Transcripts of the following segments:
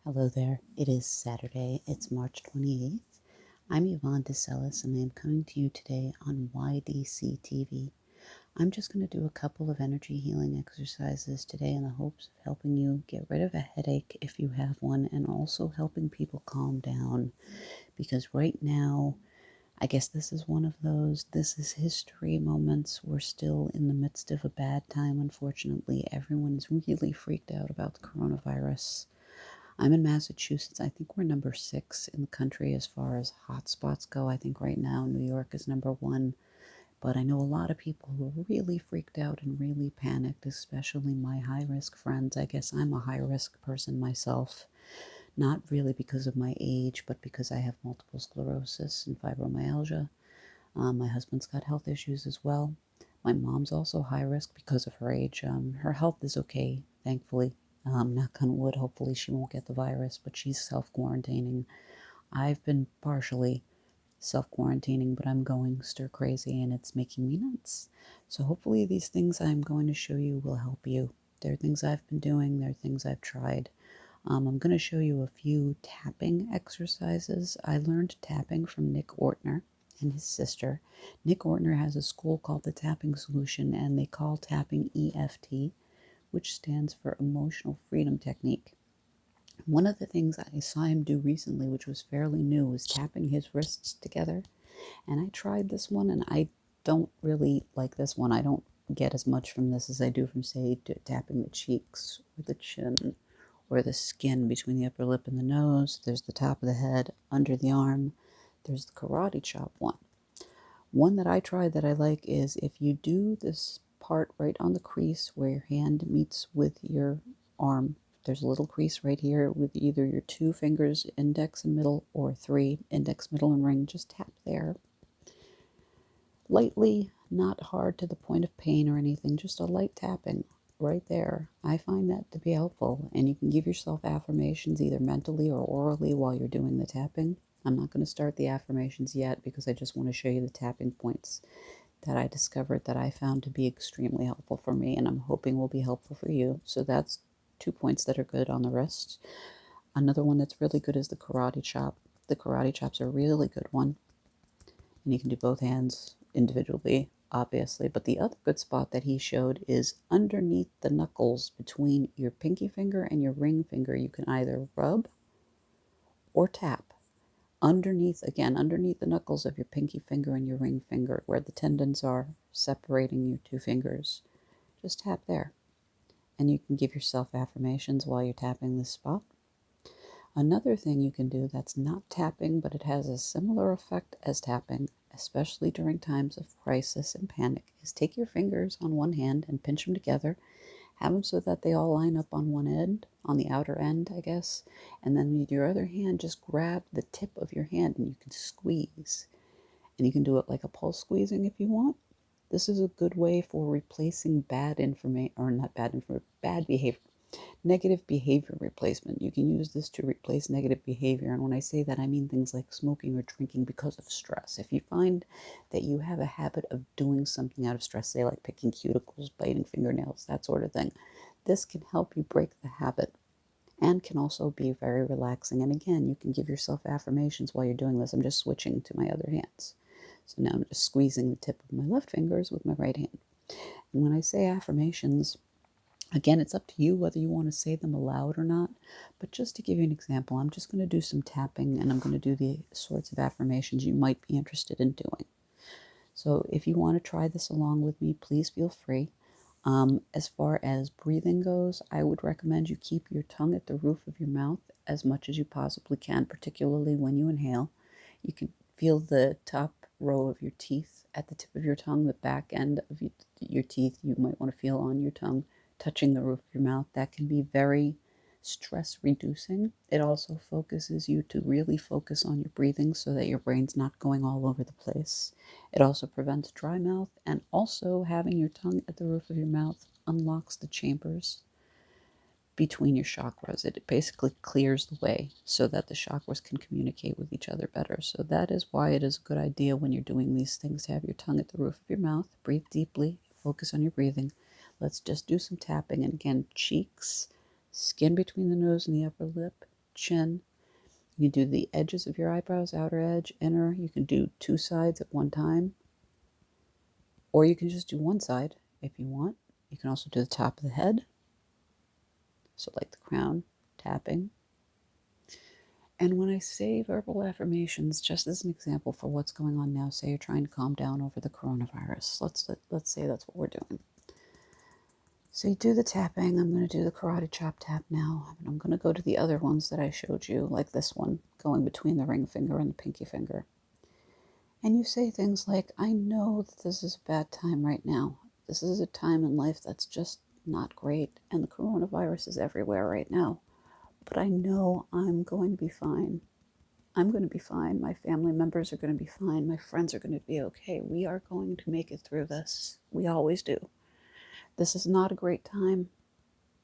Hello there. It is Saturday. It's March 28th. I'm Yvonne de Celis and I am coming to you today on YDCtv. I'm just going to do a couple of energy healing exercises today in the hopes of helping you get rid of a headache if you have one and also helping people calm down because right now, I guess this is one of those, this is history moments. We're still in the midst of a bad time, unfortunately. Everyone's really freaked out about the coronavirus. I'm in Massachusetts. I think we're number 6 in the country as far as hotspots go. I think right now New York is number 1. But I know a lot of people who are really freaked out and really panicked, especially my high risk friends. I guess I'm a high risk person myself. Not really because of my age, but because I have multiple sclerosis and fibromyalgia. My husband's got health issues as well. My mom's also high risk because of her age. Her health is okay, thankfully. Knock on wood, hopefully she won't get the virus, but she's self-quarantining. I've been partially self-quarantining, but I'm going stir crazy and it's making me nuts. So hopefully these things I'm going to show you will help you. They're things I've been doing, they're things I've tried. I'm going to show you a few tapping exercises. I learned tapping from Nick Ortner and his sister. Nick Ortner has a school called the Tapping Solution, and they call tapping EFT, which stands for Emotional Freedom Technique. One of the things I saw him do recently, which was fairly new, was tapping his wrists together. And I tried this one, and I don't really like this one. I don't get as much from this as I do from, say, tapping the cheeks or the chin or the skin between the upper lip and the nose. There's the top of the head, under the arm. There's the karate chop one. One that I tried that I like is if you do this part right on the crease where your hand meets with your arm. There's a little crease right here with either your 2 fingers, index and middle, or 3, index, middle, and ring. Just tap there. Lightly, not hard to the point of pain or anything, just a light tapping right there. I find that to be helpful, and you can give yourself affirmations either mentally or orally while you're doing the tapping. I'm not going to start the affirmations yet because I just want to show you the tapping points that I discovered that I found to be extremely helpful for me, and I'm hoping will be helpful for you. So that's 2 points that are good on the wrist. Another one that's really good is the karate chop. The karate chop's a really good one, and you can do both hands individually, obviously. But the other good spot that he showed is underneath the knuckles between your pinky finger and your ring finger. You can either rub or tap underneath, again, underneath the knuckles of your pinky finger and your ring finger, where the tendons are separating your 2 fingers. Just tap there. And you can give yourself affirmations while you're tapping this spot. Another thing you can do that's not tapping, but it has a similar effect as tapping, especially during times of crisis and panic, is take your fingers on one hand and pinch them together. Have them so that they all line up on one end, on the outer end, I guess. And then with your other hand, just grab the tip of your hand and you can squeeze. And you can do it like a pulse squeezing if you want. This is a good way for replacing bad information, or not bad information, bad behavior. Negative behavior replacement. You can use this to replace negative behavior. And when I say that, I mean things like smoking or drinking because of stress. If you find that you have a habit of doing something out of stress, say like picking cuticles, biting fingernails, that sort of thing, this can help you break the habit and can also be very relaxing. And again, you can give yourself affirmations while you're doing this. I'm just switching to my other hands. So now I'm just squeezing the tip of my left fingers with my right hand. And when I say affirmations, again, it's up to you whether you want to say them aloud or not, but just to give you an example, I'm just going to do some tapping and I'm going to do the sorts of affirmations you might be interested in doing. So if you want to try this along with me, please feel free. As far as breathing goes, I would recommend you keep your tongue at the roof of your mouth as much as you possibly can, particularly when you inhale. You can feel the top row of your teeth at the tip of your tongue, the back end of your teeth you might want to feel on your tongue touching the roof of your mouth. That can be very stress reducing. It also focuses you to really focus on your breathing so that your brain's not going all over the place. It also prevents dry mouth, and also having your tongue at the roof of your mouth unlocks the chambers between your chakras. It basically clears the way so that the chakras can communicate with each other better. So that is why it is a good idea when you're doing these things to have your tongue at the roof of your mouth. Breathe deeply, focus on your breathing. Let's just do some tapping. And again, cheeks, skin between the nose and the upper lip, chin. You can do the edges of your eyebrows, outer edge, inner. You can do two sides at one time. Or you can just do one side if you want. You can also do the top of the head. So like the crown, tapping. And when I say verbal affirmations, just as an example for what's going on now, say you're trying to calm down over the coronavirus. Let's say that's what we're doing. So you do the tapping. I'm going to do the karate chop tap now. And I'm going to go to the other ones that I showed you, like this one, going between the ring finger and the pinky finger. And you say things like, I know that this is a bad time right now. This is a time in life that's just not great. And the coronavirus is everywhere right now. But I know I'm going to be fine. I'm going to be fine. My family members are going to be fine. My friends are going to be okay. We are going to make it through this. We always do. This is not a great time,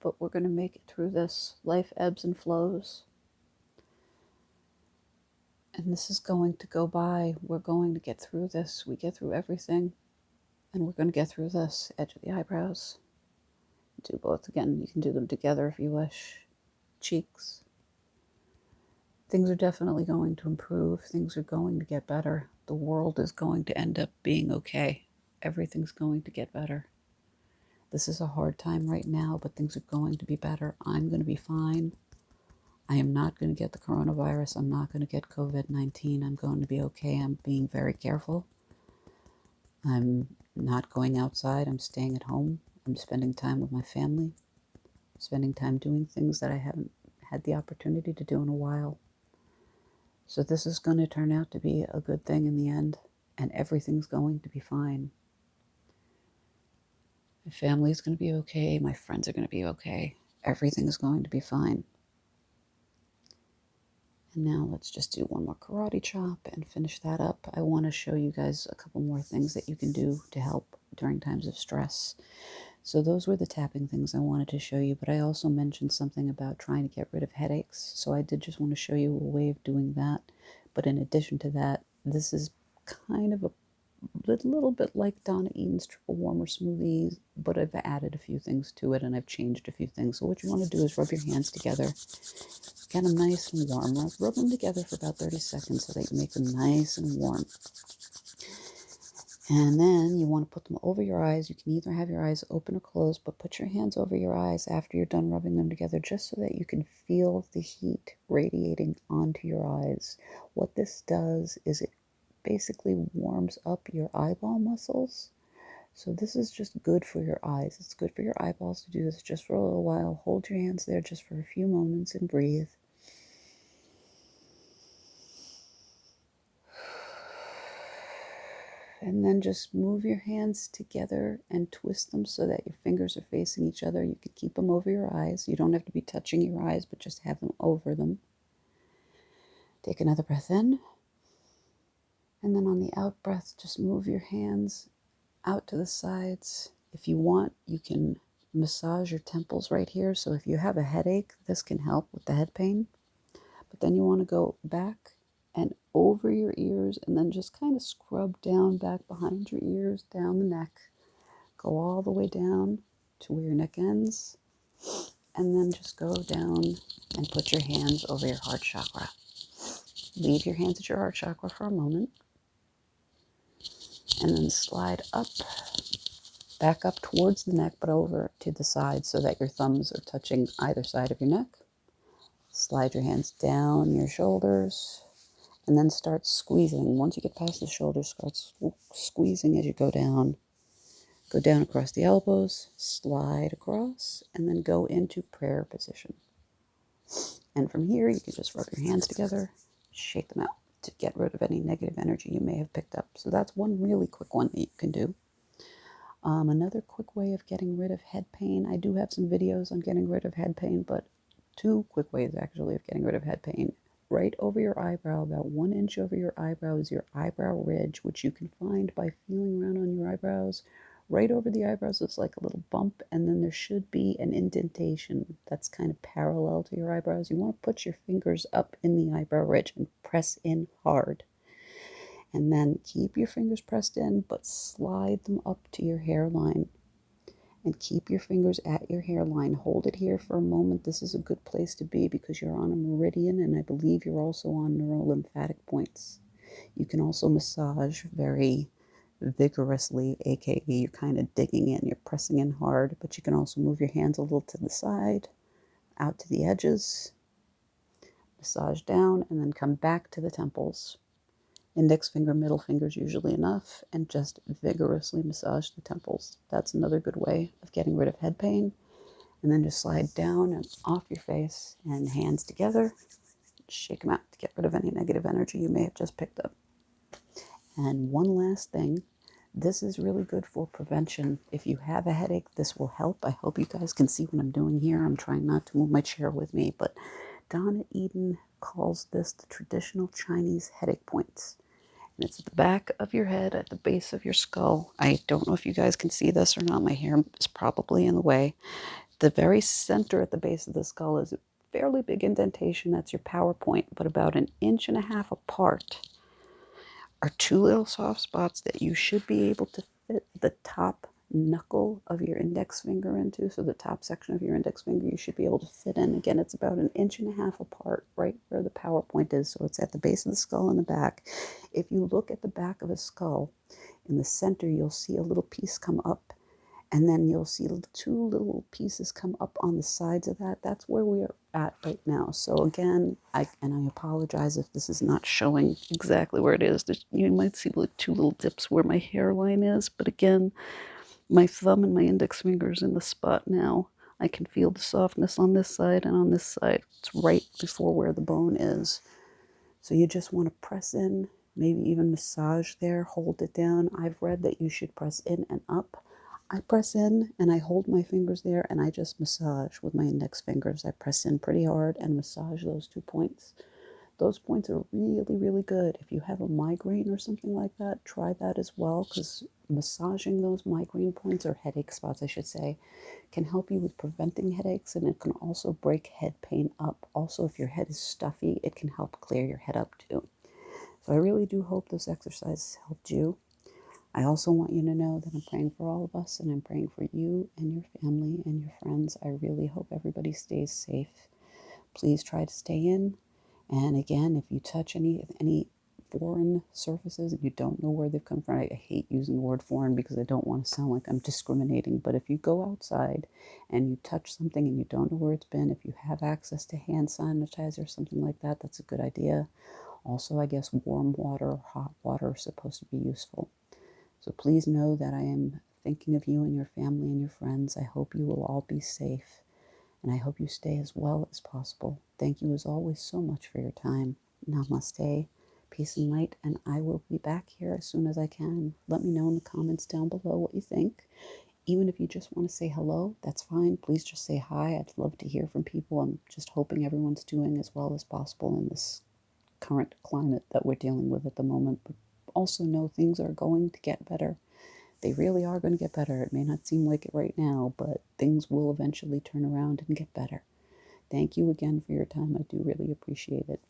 but we're going to make it through this. Life ebbs and flows. And this is going to go by. We're going to get through this. We get through everything. And we're going to get through this. Edge of the eyebrows. Do both again. You can do them together if you wish. Cheeks. Things are definitely going to improve. Things are going to get better. The world is going to end up being okay. Everything's going to get better. This is a hard time right now, but things are going to be better. I'm going to be fine. I am not going to get the coronavirus. I'm not going to get COVID-19. I'm going to be okay. I'm being very careful. I'm not going outside. I'm staying at home. I'm spending time with my family. Spending time doing things that I haven't had the opportunity to do in a while. So this is going to turn out to be a good thing in the end, and everything's going to be fine. My family's going to be okay. My friends are going to be okay. Everything's going to be fine. And now let's just do one more karate chop and finish that up. I want to show you guys a couple more things that you can do to help during times of stress. So those were the tapping things I wanted to show you, but I also mentioned something about trying to get rid of headaches. So I did just want to show you a way of doing that. But in addition to that, this is kind of a little bit like Donna Eden's Triple Warmer Smoothies, but I've added a few things to it and I've changed a few things. So what you want to do is rub your hands together, get them nice and warm. Rub them together for about 30 seconds so that you make them nice and warm. And then you want to put them over your eyes. You can either have your eyes open or closed, but put your hands over your eyes after you're done rubbing them together just so that you can feel the heat radiating onto your eyes. What this does is it basically warms up your eyeball muscles. So this is just good for your eyes. It's good for your eyeballs to do this just for a little while. Hold your hands there just for a few moments and breathe. And then just move your hands together and twist them so that your fingers are facing each other. You could keep them over your eyes. You don't have to be touching your eyes, but just have them over them. Take another breath in. And then on the out breath, just move your hands out to the sides. If you want, you can massage your temples right here. So if you have a headache, this can help with the head pain. But then you want to go back and over your ears and then just kind of scrub down back behind your ears, down the neck. Go all the way down to where your neck ends. And then just go down and put your hands over your heart chakra. Leave your hands at your heart chakra for a moment. And then slide up, back up towards the neck, but over to the side so that your thumbs are touching either side of your neck. Slide your hands down your shoulders. And then start squeezing. Once you get past the shoulders, start squeezing as you go down. Go down across the elbows, slide across, and then go into prayer position. And from here, you can just rub your hands together, shake them out to get rid of any negative energy you may have picked up. So that's one really quick one that you can do. Another quick way of getting rid of head pain. I do have some videos on getting rid of head pain, but two quick ways actually of getting rid of head pain. Right over your eyebrow, about 1 inch over your eyebrow is your eyebrow ridge, which you can find by feeling around on your eyebrows. Right over the eyebrows is like a little bump, and then there should be an indentation that's kind of parallel to your eyebrows. You want to put your fingers up in the eyebrow ridge and press in hard. And then keep your fingers pressed in, but slide them up to your hairline. and keep your fingers at your hairline. Hold it here for a moment. This is a good place to be because you're on a meridian, and I believe you're also on neurolymphatic points. You can also massage very vigorously, aka you're kind of digging in, you're pressing in hard, but you can also move your hands a little to the side, out to the edges, massage down, and then come back to the temples. Index finger, middle finger is usually enough, and just vigorously massage the temples. That's another good way of getting rid of head pain. And then just slide down and off your face, and hands together, shake them out to get rid of any negative energy you may have just picked up. And one last thing, this is really good for prevention. If you have a headache, this will help. I hope you guys can see what I'm doing here. I'm trying not to move my chair with me, but Donna Eden calls this the traditional Chinese headache points. And it's at the back of your head, at the base of your skull. I don't know if you guys can see this or not. My hair is probably in the way. The very center at the base of the skull is a fairly big indentation. That's your power point, but about 1.5 inches apart are two little soft spots that you should be able to fit the top knuckle of your index finger into. So the top section of your index finger you should be able to fit in. Again, it's about 1.5 inches apart, right where the power point is. So it's at the base of the skull in the back. If you look at the back of a skull, in the center you'll see a little piece come up, and then you'll see two little pieces come up on the sides of that. That's where we are at right now. So again, I apologize if this is not showing exactly where it is. You might see like two little dips where my hairline is, but again, my thumb and my index fingers in the spot now. I can feel the softness on this side and on this side. It's right before where the bone is. So you just want to press in, maybe even massage there, hold it down. I've read that you should press in and up. I press in and I hold my fingers there and I just massage with my index fingers. I press in pretty hard and massage those 2 points. Those points are really, really good. If you have a migraine or something like that, try that as well, because massaging those migraine points, or headache spots, I should say, can help you with preventing headaches, and it can also break head pain up. Also, if your head is stuffy, it can help clear your head up too. So I really do hope this exercise helped you. I also want you to know that I'm praying for all of us, and I'm praying for you and your family and your friends. I really hope everybody stays safe. Please try to stay in. And again, if you touch any foreign surfaces and you don't know where they've come from, I hate using the word foreign because I don't want to sound like I'm discriminating. But if you go outside and you touch something and you don't know where it's been, if you have access to hand sanitizer or something like that, that's a good idea. Also, I guess warm water or hot water are supposed to be useful. So please know that I am thinking of you and your family and your friends. I hope you will all be safe, and I hope you stay as well as possible. Thank you as always so much for your time. Namaste, peace and light, and I will be back here as soon as I can. Let me know in the comments down below what you think. Even if you just want to say hello, that's fine. Please just say hi. I'd love to hear from people. I'm just hoping everyone's doing as well as possible in this current climate that we're dealing with at the moment. But also know things are going to get better. They really are going to get better. It may not seem like it right now, but things will eventually turn around and get better. Thank you again for your time. I do really appreciate it.